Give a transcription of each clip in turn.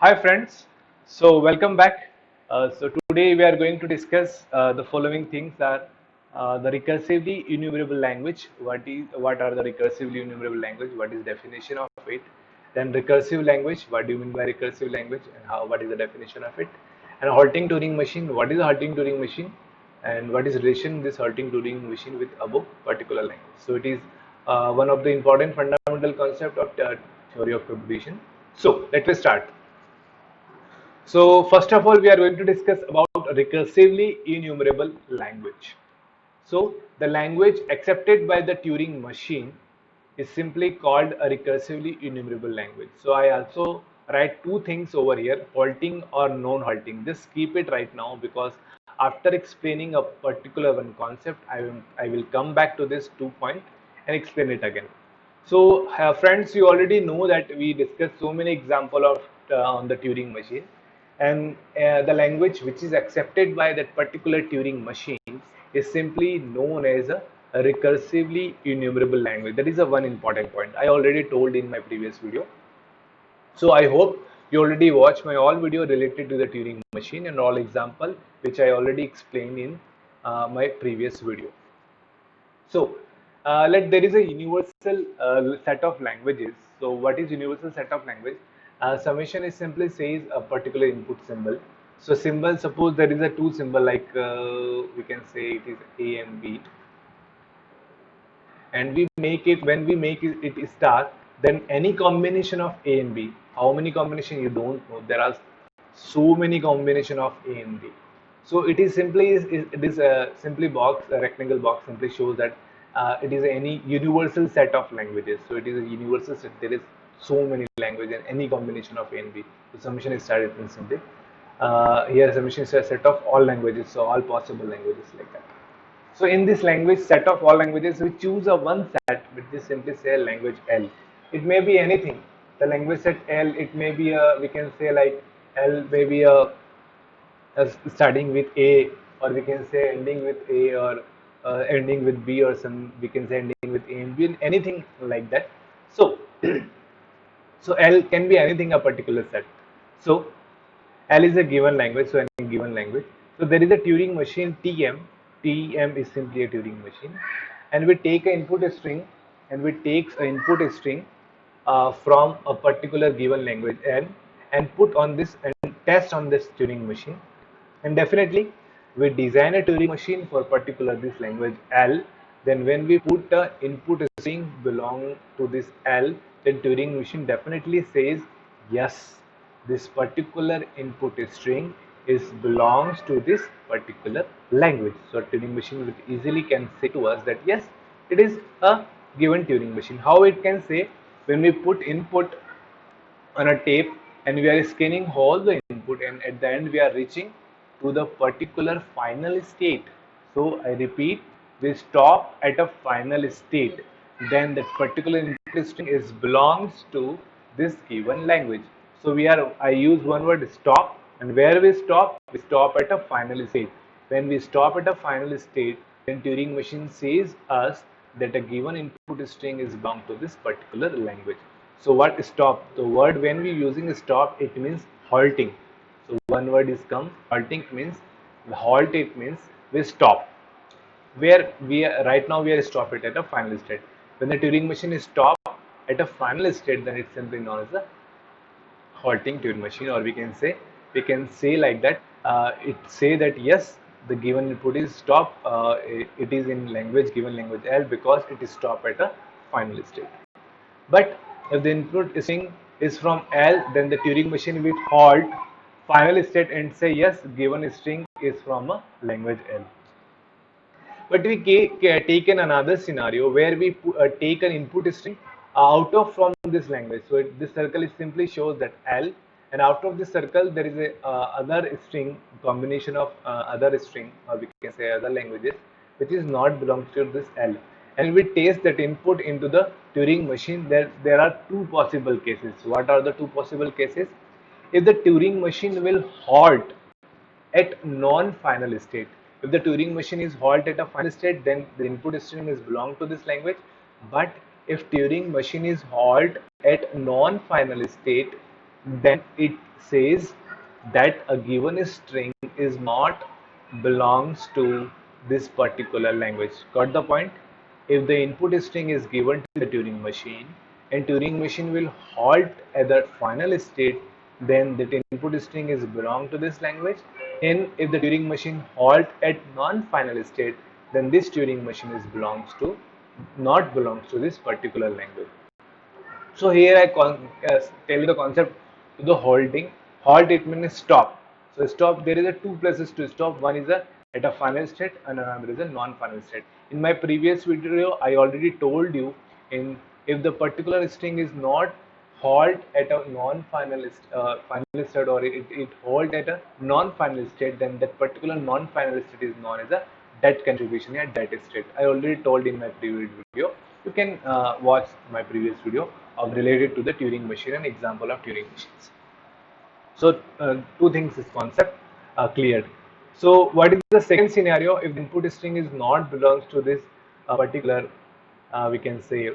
Hi friends, so welcome back. So today we are going to discuss the following things are the recursively enumerable language. What are the recursively enumerable language? What is definition of it? Then recursive language. What do you mean by recursive language and how? What is the definition of it? And halting Turing machine. What is a halting Turing machine? And what is relation this halting Turing machine with above particular language? So it is one of the important fundamental concept of theory of computation. So let us start. So first of all, we are going to discuss about recursively enumerable language. So the language accepted by the Turing machine is simply called a recursively enumerable language. So I also write two things over here, halting or non-halting. Just keep it right now because after explaining a particular one concept, I will come back to this 2 point and explain it again. So friends, you already know that we discussed so many example of on the Turing machine, and the language which is accepted by that particular Turing machine is simply known as a recursively enumerable language. That is a one important point I already told in my previous video. So I hope you already watched my all video related to the Turing machine and all example which I already explained in my previous video. So, there is a universal set of languages. So, what is universal set of language? Summation is simply says a particular input symbol. So, symbol, suppose there is a two symbol like we can say it is A and B, and we make it when we make it star, then any combination of A and B. How many combination you don't know? There are so many combination of A and B. So it is simply it is a simply box, a rectangle box simply shows that it is any universal set of languages. So it is a universal set. There is so many languages and any combination of A and B. The summation is started instantly. Here summation is a set of all languages, so all possible languages like that. So in this language set of all languages, we choose a one set, which is simply say language L. It may be anything. The language set L, it may be a, we can say like L may be starting with A, or we can say ending with A, or ending with B, or some we can say ending with A and B, anything like that. So so L can be anything a particular set. So L is a given language, so any given language. So there is a Turing machine TM. TM is simply a Turing machine, and we take an input string, and we takes an input string from a particular given language N, and put on this and test on this Turing machine. And definitely, we design a Turing machine for particular this language L. Then when we put the input string belong to this L, then Turing machine definitely says yes, this particular input string is belongs to this particular language. So Turing machine will easily can say to us that yes, it is a given Turing machine. How it can say, when we put input on a tape and we are scanning all the input, and at the end we are reaching to the particular final state. So I repeat, we stop at a final state, then that particular input string is belongs to this given language. So I use one word stop, and where we stop at a final state. When we stop at a final state, then Turing machine says us that a given input string is belong to this particular language. So what stop? The word when we using stop, it means halting. So one word is come, halting means halt. It means we stop. Where we are, right now we are stop it at a final state. When the Turing machine is stop at a final state, then it's simply known as a halting Turing machine, or we can say like that. It say that yes, the given input is stop. It is in language given language L because it is stop at a final state. But if the input string is from L, then the Turing machine will halt final state and say yes, given string is from a language L. But we take in another scenario where we take an input string out of from this language. So this circle is simply shows that L, and out of this circle there is a other string combination of other string, or we can say other languages, which is not belongs to this L. And we taste that input into the Turing machine. There are two possible cases. What are the two possible cases? If the Turing machine will halt at non-final state. If the Turing machine is halt at a final state, then the input string is belong to this language. But if Turing machine is halt at non-final state, then it says that a given string is not belongs to this particular language. Got the point? If the input string is given to the Turing machine and Turing machine will halt at the final state, then that input string is belong to this language. And if the Turing machine halt at non-final state, then this Turing machine is belongs to not belongs to this particular language. So here I tell you the concept to the halting. Halt it means stop. So stop, there is a two places to stop. One is at a final state and another is a non-final state. In my previous video, I already told you in if the particular string is not halt at a non-final final state or it halt at a non-final state, then that particular non-final state is known as a dead contribution or dead state. I already told in my previous video. You can watch my previous video of related to the Turing machine and example of Turing machines. So two things is concept cleared. So what is the second scenario if the input string is not belongs to this particular we can say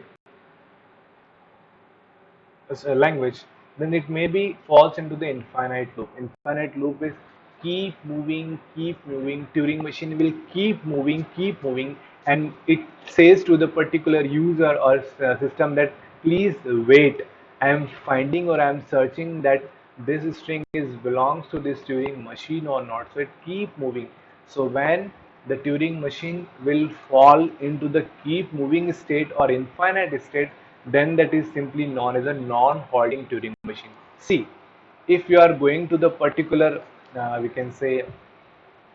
language, then it may be falls into the infinite loop. Infinite loop is keep moving, keep moving. Turing machine will keep moving, and it says to the particular user or system that please wait. I am finding or I am searching that this string is belongs to this Turing machine or not. So it keep moving. So when the Turing machine will fall into the keep moving state or infinite state, then that is simply known as a non-halting Turing machine. See, if you are going to the particular, we can say,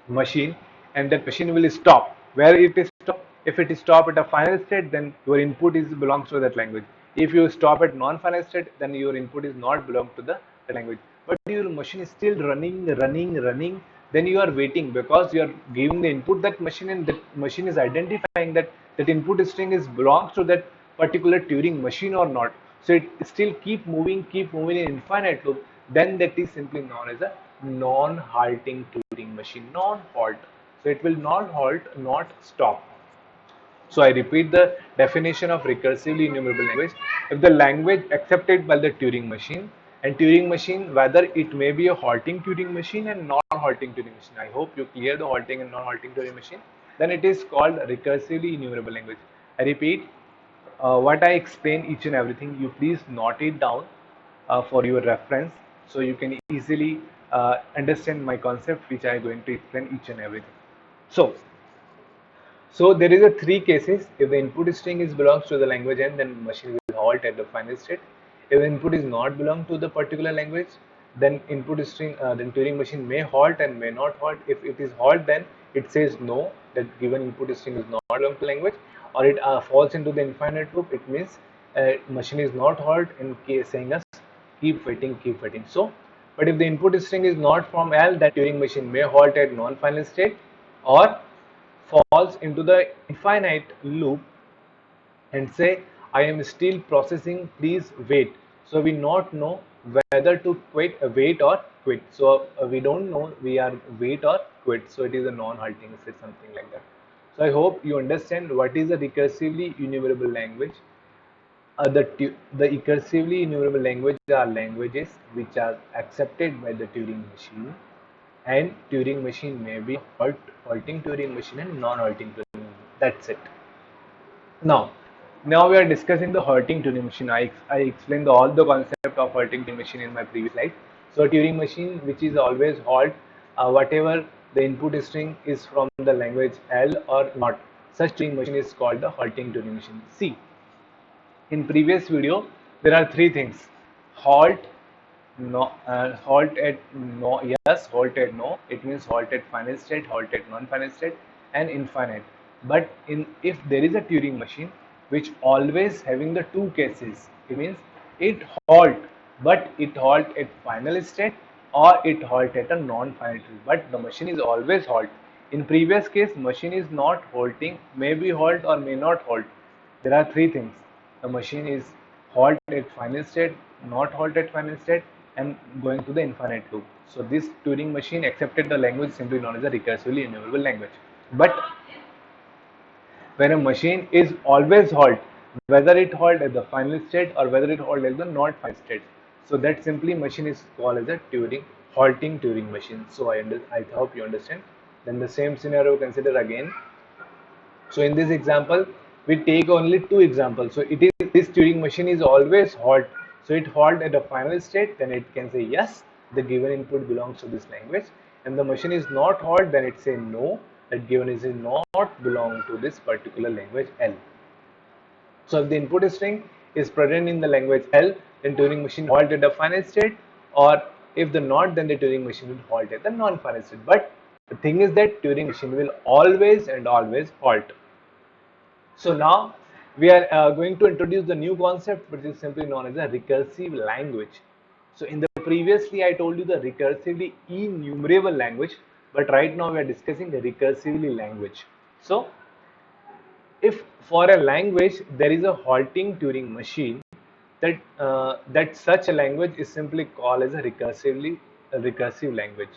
machine, and that machine will stop. Where it is stop? If it is stop at a final state, then your input is belongs to that language. If you stop at non-final state, then your input is not belong to the language. But your machine is still running. Then you are waiting because you are giving the input that machine, and that machine is identifying that that input string is belongs to that particular Turing machine or not. So it still keep moving in infinite loop. Then that is simply known as a non-halting Turing machine, non-halt. So it will not halt, not stop. So I repeat the definition of recursively enumerable language. If the language accepted by the Turing machine, and Turing machine, whether it may be a halting Turing machine and non-halting Turing machine. I hope you clear the halting and non-halting Turing machine. Then it is called recursively enumerable language. I repeat, what I explain each and everything, you please note it down for your reference so you can easily understand my concept which I am going to explain each and everything. So there is a three cases. If the input string is belongs to the language n, then machine will halt at the final state. If the input is not belong to the particular language, then input string, then Turing machine may halt and may not halt. If it is halt, then it says no, that given input string is not belong to language, or it falls into the infinite loop. It means machine is not halt and saying us keep waiting, keep waiting. So, but if the input string is not from L, that Turing machine may halt at non-final state or falls into the infinite loop and say I am still processing, please wait. So we not know whether to wait or quit. So we don't know we are wait or quit. So it is a non-halting state, something like that. So I hope you understand what is a recursively enumerable language. The recursively enumerable language are languages which are accepted by the Turing machine, and Turing machine may be halting Turing machine and non-halting Turing machine. That's it. Now we are discussing the halting Turing machine. I explained all the concept of halting Turing machine in my previous slide. So Turing machine which is always halt whatever the input string is from the language L or not. Such Turing machine is called the halting Turing machine. See, in previous video there are three things: halt, no, halt at no, yes, halt at no, it means halt at final state, halt at non-final state, and infinite. But if there is a Turing machine which always having the two cases, it means it halt, but it halt at final state or it halt at a non-final state, but the machine is always halt. In previous case, machine is not halting, may be halt or may not halt. There are three things: the machine is halt at final state, not halt at final state, and going to the infinite loop. So this Turing machine accepted the language simply known as a recursively enumerable language. But when a machine is always halt, whether it halt at the final state or whether it halt at the not final state, So that simply machine is called as a halting Turing machine. So I hope you understand. Then the same scenario consider again. So in this example, we take only two examples. So it is this Turing machine is always halt. So it halt at the final state, then it can say yes, the given input belongs to this language. And the machine is not halt, then it say no, that given is not belong to this particular language L. So if the input string is present in the language L, then Turing machine halt at the final state, or if the not, then the Turing machine will halt at the non-final state. But the thing is that Turing machine will always and always halt. So now we are going to introduce the new concept, which is simply known as a recursive language. So in the previously I told you the recursively enumerable language, but right now we are discussing the recursively language. So if for a language there is a halting Turing machine, that such a language is simply called as a recursive language.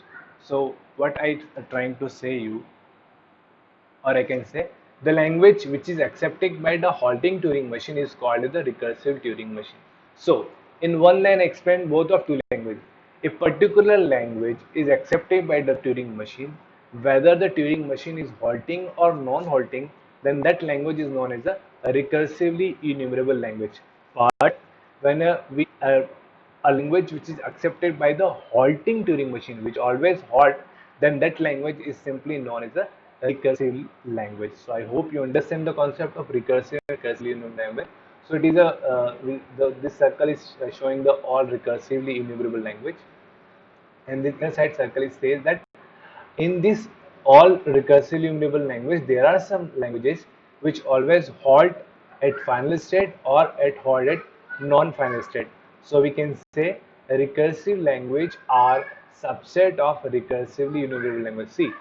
So what I trying to say you, or I can say the language which is accepted by the halting Turing machine is called the recursive Turing machine. So in one line I explain both of two languages. If particular language is accepted by the Turing machine, whether the Turing machine is halting or non-halting, then that language is known as a recursively enumerable language. But when a language which is accepted by the halting Turing machine, which always halt, then that language is simply known as a recursive language. So I hope you understand the concept of recursively enumerable language. So it is this circle is showing the all recursively enumerable language, and the other side circle is says that in this all recursively enumerable language, there are some languages which always halt at final state or at halt at non-final state. So we can say a recursive language are subset of recursively enumerable language. See,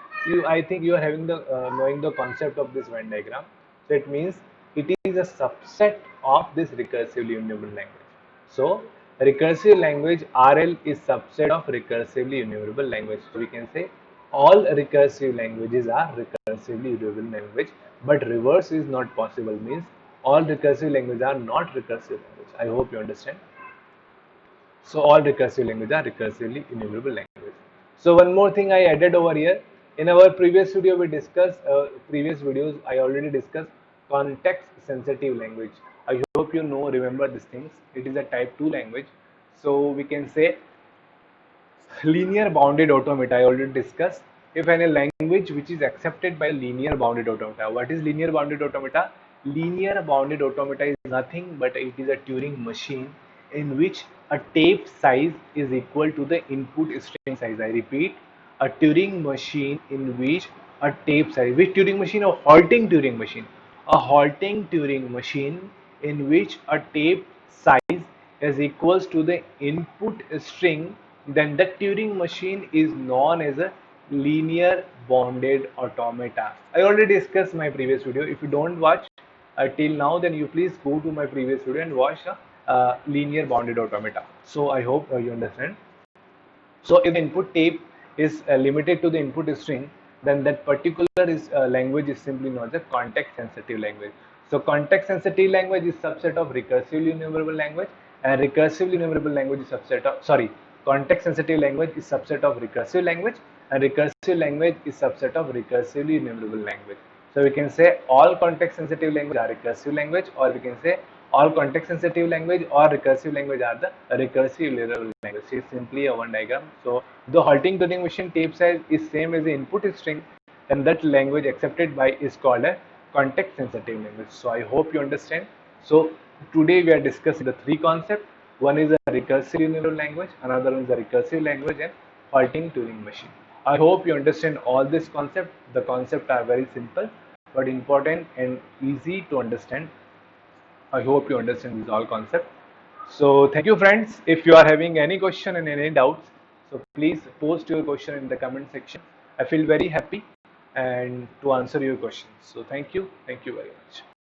I think you are having the knowing the concept of this Venn diagram. So it means it is a subset of this recursively enumerable language. So recursive language RL is subset of recursively enumerable language. So we can say all recursive languages are recursively enumerable language, but reverse is not possible. Means all recursive languages are not recursive language. I hope you understand. So all recursive languages are recursively enumerable language. So one more thing I added over here. In our previous video, we discussed previous videos. I already discussed context sensitive language. I hope you know, remember these things. It is a type 2 language. So we can say linear bounded automata. I already discussed. If any language which is accepted by linear bounded automata. What is linear bounded automata? Linear bounded automata is nothing but it is a Turing machine in which a tape size is equal to the input string size. I repeat, a Turing machine in which a tape size, which Turing machine? A halting Turing machine. A halting Turing machine in which a tape size is equals to the input string, then the Turing machine is known as a linear bounded automata. I already discussed my previous video. If you don't watch till now, then you please go to my previous video and watch linear bounded automata. So I hope you understand. So if the input tape is limited to the input string, then that particular language is simply known as a context sensitive language. So context sensitive language is subset of recursively enumerable language, and recursively enumerable language is subset of, sorry, context sensitive language is subset of recursive language, and recursive language is subset of recursively enumerable language. So we can say all context sensitive language are recursive language, or we can say all context sensitive language or recursive language are the recursive enumerable language. It's simply a one diagram. So the halting Turing machine tape size is same as the input string, and that language accepted by is called a context sensitive language. So I hope you understand. So today we are discussing the three concepts. One is a recursive enumerable language, another one is a recursive language, and halting Turing machine. I hope you understand all this concept. The concepts are very simple but important and easy to understand. I hope you understand this all concept. So thank you friends. If you are having any question and any doubts, so please post your question in the comment section. I feel very happy and to answer your questions. So thank you very much.